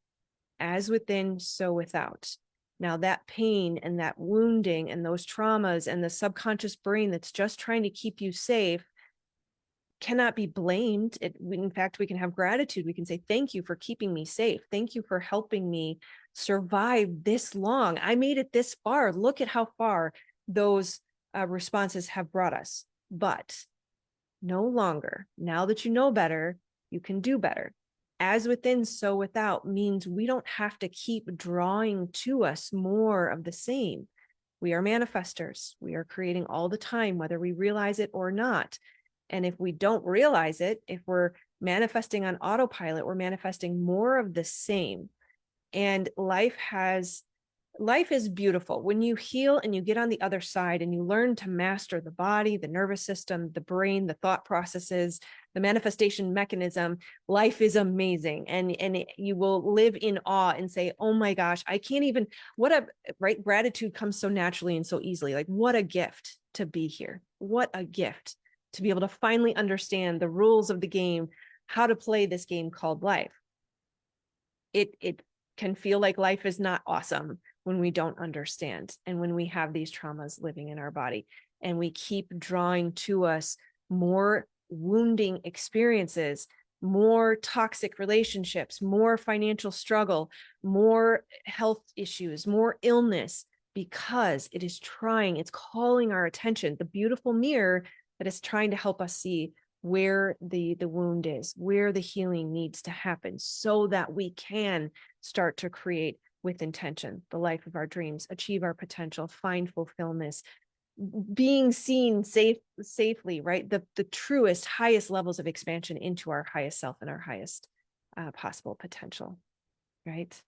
As within, so without. Now, that pain and that wounding and those traumas and the subconscious brain that's just trying to keep you safe cannot be blamed. In fact, we can have gratitude. We can say, thank you for keeping me safe. Thank you for helping me survive this long. I made it this far. Look at how far those responses have brought us. But no longer, now that you know better, you can do better. As within, so without means we don't have to keep drawing to us more of the same. We are manifestors. We are creating all the time, whether we realize it or not. And if we don't realize it, if we're manifesting on autopilot, we're manifesting more of the same. And life is beautiful. When you heal and you get on the other side and you learn to master the body, the nervous system, the brain, the thought processes, the manifestation mechanism, life is amazing. And you will live in awe and say, oh my gosh, I can't even, right? Gratitude comes so naturally and so easily. Like, what a gift to be here. What a gift to be able to finally understand the rules of the game, how to play this game called life. It can feel like life is not awesome when we don't understand, and when we have these traumas living in our body, and we keep drawing to us more wounding experiences, more toxic relationships, more financial struggle, more health issues, more illness, because it's calling our attention, the beautiful mirror that is trying to help us see where the wound is, where the healing needs to happen, so that we can start to create with intention the life of our dreams, achieve our potential, find fulfillment, being seen safely, right? The truest, highest levels of expansion into our highest self and our highest possible potential, right?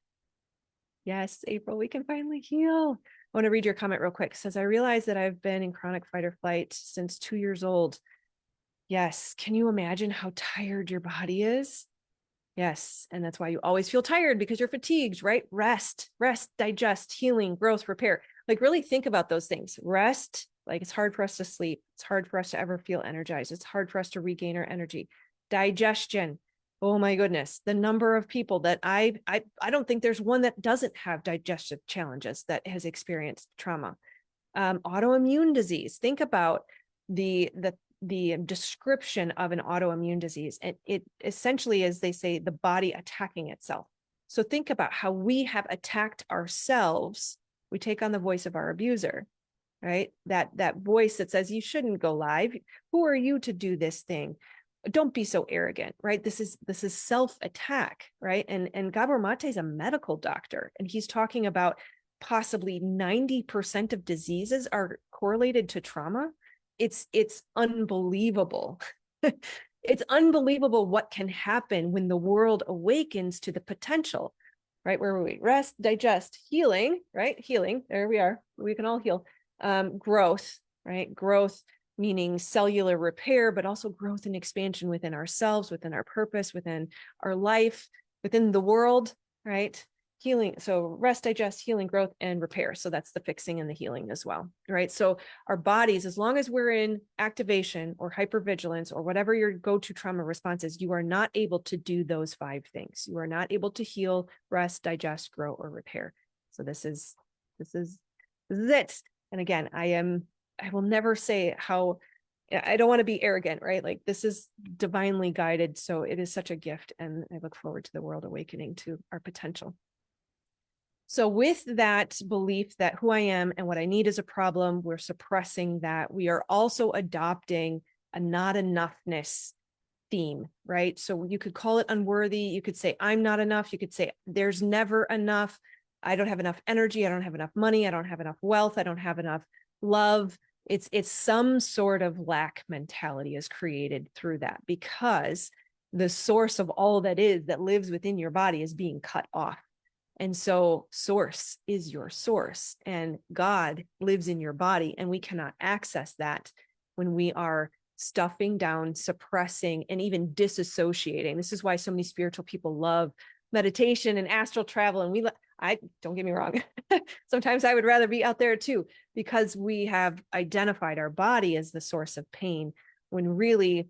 Yes, April, we can finally heal. I want to read your comment real quick. It says, I realize that I've been in chronic fight or flight since 2 years old. Yes. Can you imagine how tired your body is? Yes. And that's why you always feel tired, because you're fatigued, right? Rest, digest, healing, growth, repair. Like, really think about those things. Rest, like, it's hard for us to sleep. It's hard for us to ever feel energized. It's hard for us to regain our energy. Digestion. Oh my goodness. The number of people that I don't think there's one that doesn't have digestive challenges that has experienced trauma. Autoimmune disease. Think about the description of an autoimmune disease. And it essentially is, they say, the body attacking itself. So think about how we have attacked ourselves. We take on the voice of our abuser, right? That voice that says, you shouldn't go live. Who are you to do this thing? Don't be so arrogant, right? This is self-attack, right? And Gabor Mate is a medical doctor, and he's talking about possibly 90% of diseases are correlated to trauma. It's unbelievable. It's unbelievable what can happen when the world awakens to the potential. right? Where were we? Rest, digest, healing, right? Healing. There we are. We can all heal. Growth, right? Growth meaning cellular repair, but also growth and expansion within ourselves, within our purpose, within our life, within the world, right? Healing. So rest, digest, healing, growth, and repair. So that's the fixing and the healing as well, right? So our bodies, as long as we're in activation or hypervigilance or whatever your go-to trauma response is, you are not able to do those 5 things. You are not able to heal, rest, digest, grow, or repair. So this is it. And again, I will never say how, I don't want to be arrogant, right? Like this is divinely guided. So it is such a gift. And I look forward to the world awakening to our potential. So with that belief that who I am and what I need is a problem, we're suppressing that. We are also adopting a not enoughness theme, right? So you could call it unworthy. You could say, I'm not enough. You could say, there's never enough. I don't have enough energy. I don't have enough money. I don't have enough wealth. I don't have enough love. It's some sort of lack mentality is created through that because the source of all that is that lives within your body is being cut off. And so source is your source and God lives in your body, and we cannot access that when we are stuffing down, suppressing, and even disassociating. This is why so many spiritual people love meditation and astral travel. And I don't get me wrong. Sometimes I would rather be out there too, because we have identified our body as the source of pain when really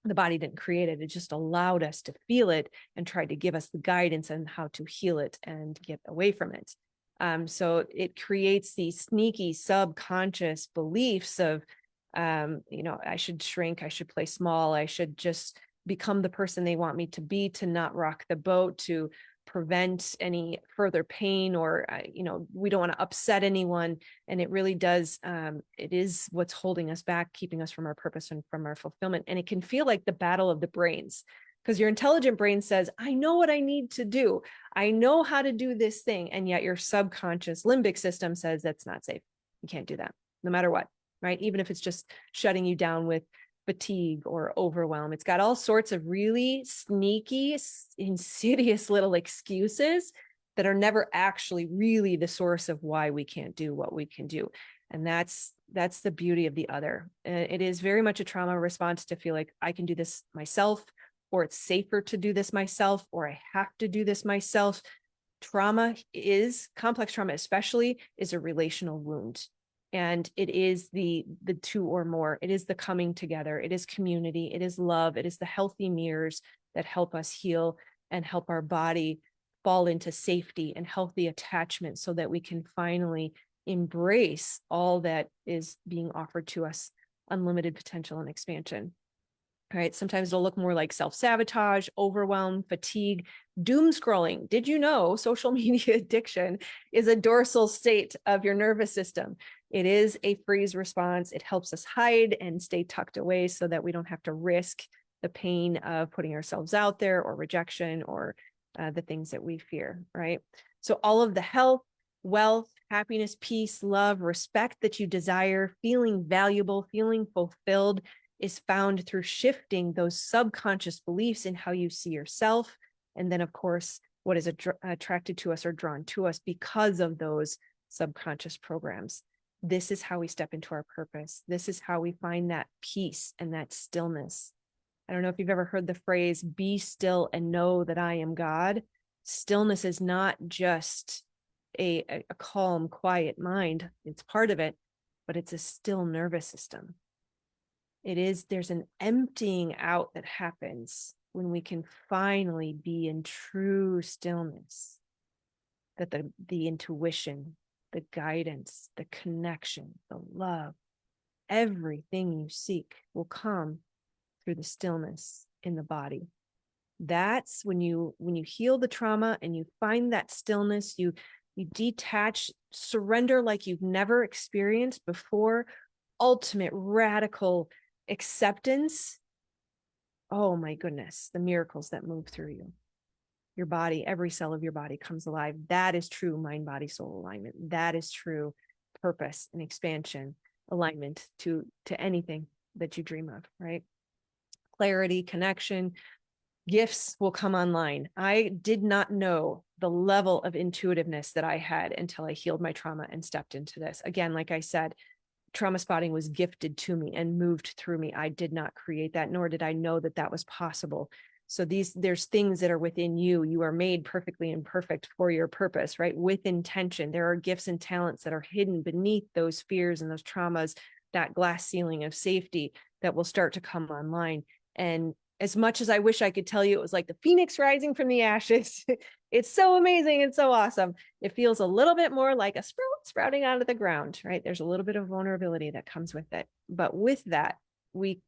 the body didn't create it. It just allowed us to feel it and tried to give us the guidance on how to heal it and get away from it. So it creates these sneaky subconscious beliefs of, I should shrink, I should play small, I should just become the person they want me to be, to not rock the boat, to prevent any further pain, or, we don't want to upset anyone. And it really does. It is what's holding us back, keeping us from our purpose and from our fulfillment. And it can feel like the battle of the brains, because your intelligent brain says, I know what I need to do. I know how to do this thing. And yet your subconscious limbic system says that's not safe. You can't do that no matter what, right? Even if it's just shutting you down with fatigue or overwhelm. It's got all sorts of really sneaky, insidious little excuses that are never actually really the source of why we can't do what we can do. And that's the beauty of the other. It is very much a trauma response to feel like I can do this myself, or it's safer to do this myself, or I have to do this myself. Complex trauma especially, is a relational wound. And it is the 2 or more. It is the coming together. It is community. It is love. It is the healthy mirrors that help us heal and help our body fall into safety and healthy attachment, so that we can finally embrace all that is being offered to us, unlimited potential and expansion. All right. Sometimes it'll look more like self-sabotage, overwhelm, fatigue, doom scrolling. Did you know social media addiction is a dorsal state of your nervous system? It is a freeze response. It helps us hide and stay tucked away so that we don't have to risk the pain of putting ourselves out there, or rejection, or the things that we fear, right? So all of the health, wealth, happiness, peace, love, respect that you desire, feeling valuable, feeling fulfilled, is found through shifting those subconscious beliefs in how you see yourself. And then, of course, what is attracted to us or drawn to us because of those subconscious programs. This is how we step into our purpose. This is how we find that peace and that stillness. I don't know if you've ever heard the phrase, be still and know that I am God. Stillness is not just a calm, quiet mind. It's part of it, but it's a still nervous system. There's an emptying out that happens when we can finally be in true stillness, that the intuition, the guidance, the connection, the love, everything you seek will come through the stillness in the body. That's when you heal the trauma and you find that stillness, you detach, surrender like you've never experienced before, ultimate radical acceptance. Oh my goodness, the miracles that move through you. Your body, every cell of your body comes alive. That is true mind, body, soul alignment. That is true purpose and expansion, alignment to anything that you dream of, right? Clarity, connection, Gifts will come online. I did not know the level of intuitiveness that I had until I healed my trauma and stepped into this. Again, like I said, trauma spotting was gifted to me and moved through me. I did not create that, nor did I know that that was possible. So there's things that are within you. You are made perfectly and perfect for your purpose, right? With intention. There are gifts and talents that are hidden beneath those fears and those traumas, that glass ceiling of safety that will start to come online. And as much as I wish I could tell you it was like the phoenix rising from the ashes, it's so amazing and so awesome. It feels a little bit more like a sprout sprouting out of the ground, right? There's a little bit of vulnerability that comes with it. But with that, we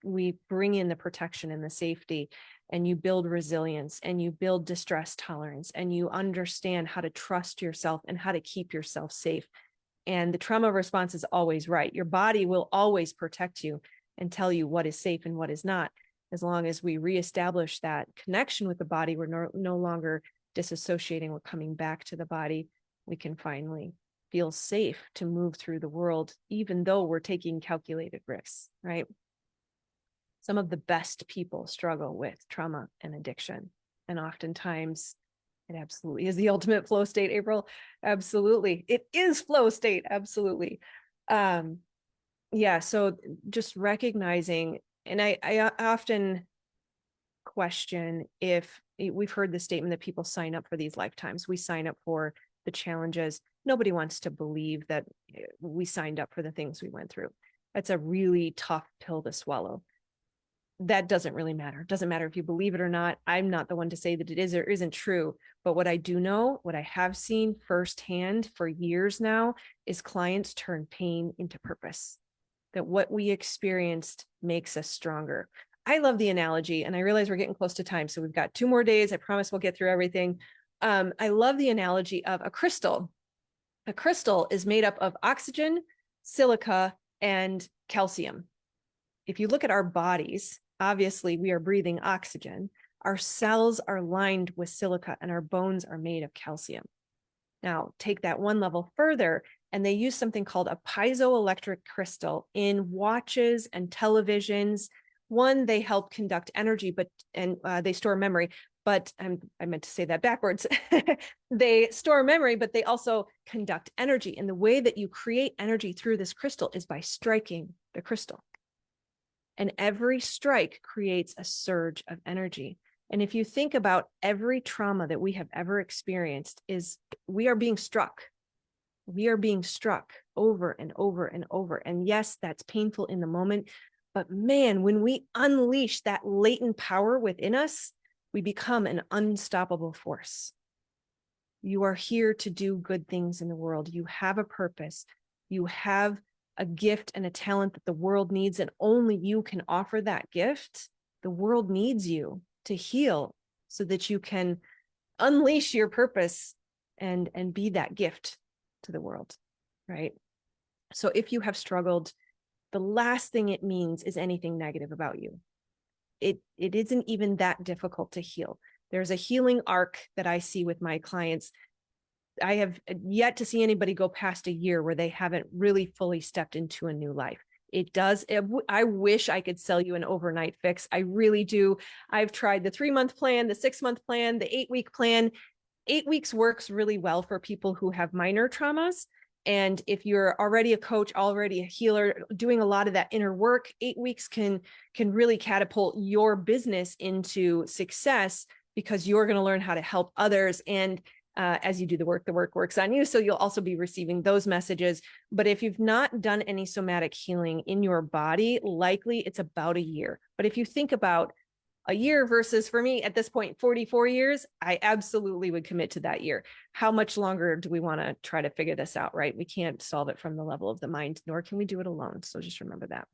bring in the protection and the safety, and you build resilience and you build distress tolerance, and you understand how to trust yourself and how to keep yourself safe. And the trauma response is always right. Your body will always protect you and tell you what is safe and what is not. As long as we reestablish that connection with the body, we're no longer disassociating, we're coming back to the body, we can finally feel safe to move through the world, even though we're taking calculated risks, right? Some of the best people struggle with trauma and addiction. And oftentimes it absolutely is the ultimate flow state, April. Absolutely. It is flow state. Absolutely. Yeah. So just recognizing, and I often question if we've heard the statement that people sign up for these lifetimes. We sign up for the challenges. Nobody wants to believe that we signed up for the things we went through. That's a really tough pill to swallow. That doesn't really matter. It doesn't matter if you believe it or not. I'm not the one to say that it is or isn't true. But what I do know, what I have seen firsthand for years now, is clients turn pain into purpose. That what we experienced makes us stronger. I love the analogy, and I realize we're getting close to time, so we've got 2 more days. I promise we'll get through everything. I love the analogy of a crystal. A crystal is made up of oxygen, silica, and calcium. If you look at our bodies, obviously we are breathing oxygen. Our cells are lined with silica, and our bones are made of calcium. Now, take that one level further, and they use something called a piezoelectric crystal in watches and televisions. One, they help conduct energy, and they store memory. But I meant to say that backwards. They store memory, but they also conduct energy. And the way that you create energy through this crystal is by striking the crystal. And every strike creates a surge of energy. And if you think about every trauma that we have ever experienced, we are being struck. We are being struck over and over and over. And yes, that's painful in the moment. But man, when we unleash that latent power within us, we become an unstoppable force. You are here to do good things in the world. You have a purpose. You have a gift and a talent that the world needs, and only you can offer that gift. The world needs you to heal so that you can unleash your purpose and be that gift to the world, right? So if you have struggled, the last thing it means is anything negative about you. It isn't even that difficult to heal. There's a healing arc that I see with my clients. I have yet to see anybody go past a year where they haven't really fully stepped into a new life. I wish I could sell you an overnight fix. I really do. I've tried the 3-month plan, the 6-month plan, the 8-week plan. 8 weeks works really well for people who have minor traumas. And if you're already a coach, already a healer, doing a lot of that inner work, 8 weeks can really catapult your business into success, because you're going to learn how to help others. And as you do the work works on you. So you'll also be receiving those messages. But if you've not done any somatic healing in your body, likely it's about a year. But if you think about a year versus, for me at this point, 44 years, I absolutely would commit to that year. How much longer do we want to try to figure this out, right? We can't solve it from the level of the mind, nor can we do it alone. So just remember that.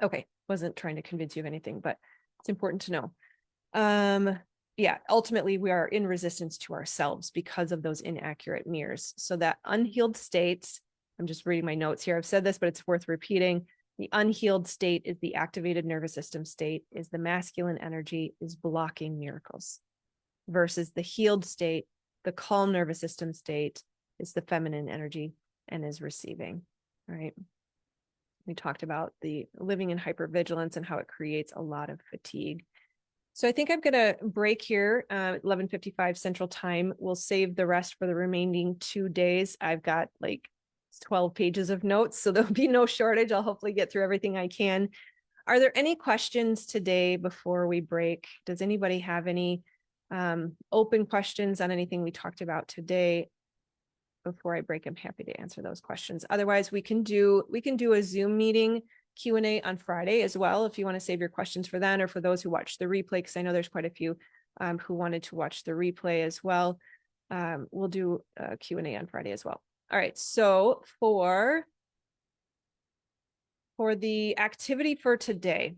Okay, wasn't trying to convince you of anything, but it's important to know. Yeah, ultimately we are in resistance to ourselves because of those inaccurate mirrors. So that unhealed state, I'm just reading my notes here. I've said this, but it's worth repeating. The unhealed state is the activated nervous system state, is the masculine energy, is blocking miracles, versus the healed state, the calm nervous system state, is the feminine energy and is receiving, right? We talked about the living in hypervigilance and how it creates a lot of fatigue. So I think I'm going to break here, 11:55 Central Time. We'll save the rest for the remaining 2 days. I've got like 12 pages of notes, so there'll be no shortage. I'll hopefully get through everything I can. Are there any questions today before we break? Does anybody have any open questions on anything we talked about today? Before I break, I'm happy to answer those questions. Otherwise, we can do a Zoom meeting Q&A on Friday as well, if you want to save your questions for then, or for those who watch the replay, because I know there's quite a few who wanted to watch the replay as well. We'll do a Q&A on Friday as well. All right, so for the activity for today,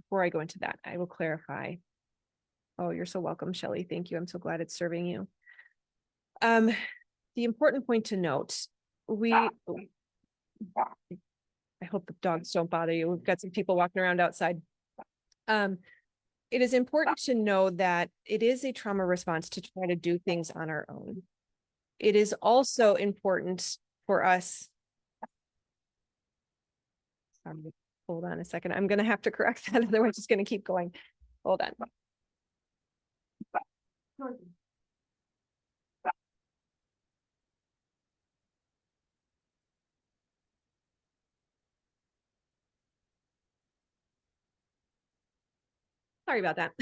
before I go into that, I will clarify. Oh, you're so welcome, Shelley. Thank you. I'm so glad it's serving you. The important point to note, I hope the dogs don't bother you. We've got some people walking around outside. It is important to know that it is a trauma response to try to do things on our own. It is also important for us. Hold on a second. I'm going to have to correct that. Otherwise, it's going to keep going. Hold on. Sorry about that.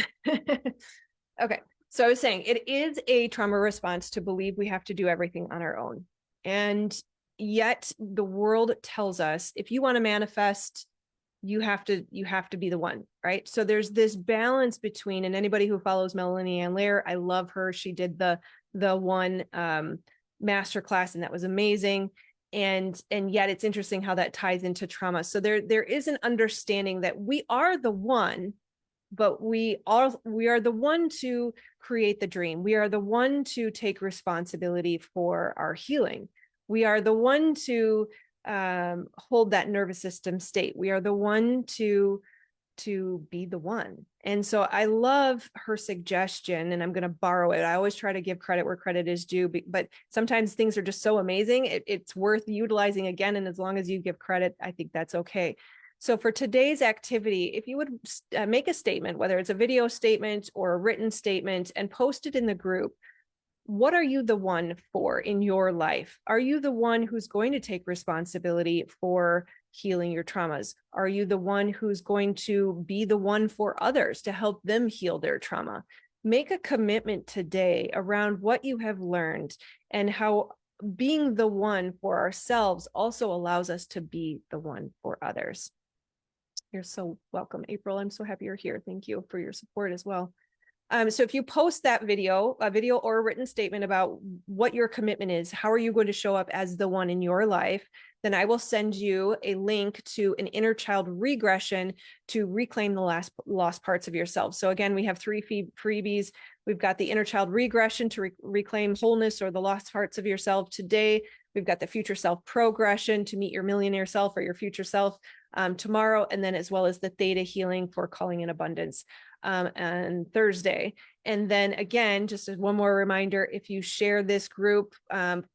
Okay. So I was saying it is a trauma response to believe we have to do everything on our own. And yet the world tells us if you want to manifest, you have to be the one, right? So there's this balance between, and anybody who follows Melanie Ann Lair, I love her. She did the one masterclass, and that was amazing. And yet it's interesting how that ties into trauma. So there is an understanding that we are the one, but we are the one to create the dream. We are the one to take responsibility for our healing. We are the one to hold that nervous system state. We are the one to be the one. And so I love her suggestion, and I'm going to borrow it. I always try to give credit where credit is due, but sometimes things are just so amazing. It's worth utilizing again. And as long as you give credit, I think that's okay. So for today's activity, if you would make a statement, whether it's a video statement or a written statement, and post it in the group, what are you the one for in your life? Are you the one who's going to take responsibility for healing your traumas? Are you the one who's going to be the one for others to help them heal their trauma? Make a commitment today around what you have learned and how being the one for ourselves also allows us to be the one for others. You're so welcome, April. I'm so happy you're here. Thank you for your support as well. So if you post that video, a video or a written statement about what your commitment is, how are you going to show up as the one in your life, then I will send you a link to an inner child regression to reclaim the lost parts of yourself. So again, we have 3 freebies. We've got the inner child regression to reclaim wholeness or the lost parts of yourself today. We've got the future self progression to meet your millionaire self or your future self tomorrow, and then as well as the theta healing for calling in abundance on Thursday. And then again, just as one more reminder, if you share this group,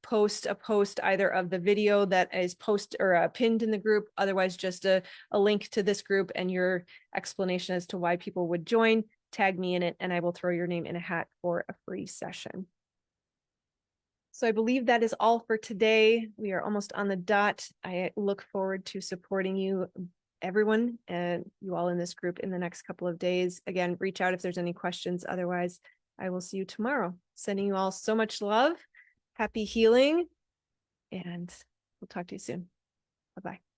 post a post either of the video that is pinned in the group, otherwise just a link to this group and your explanation as to why people would join, tag me in it, and I will throw your name in a hat for a free session. So I believe that is all for today. We are almost on the dot. I look forward to supporting you, everyone, and you all in this group in the next couple of days. Again, reach out if there's any questions. Otherwise, I will see you tomorrow. Sending you all so much love, happy healing, and we'll talk to you soon. Bye-bye.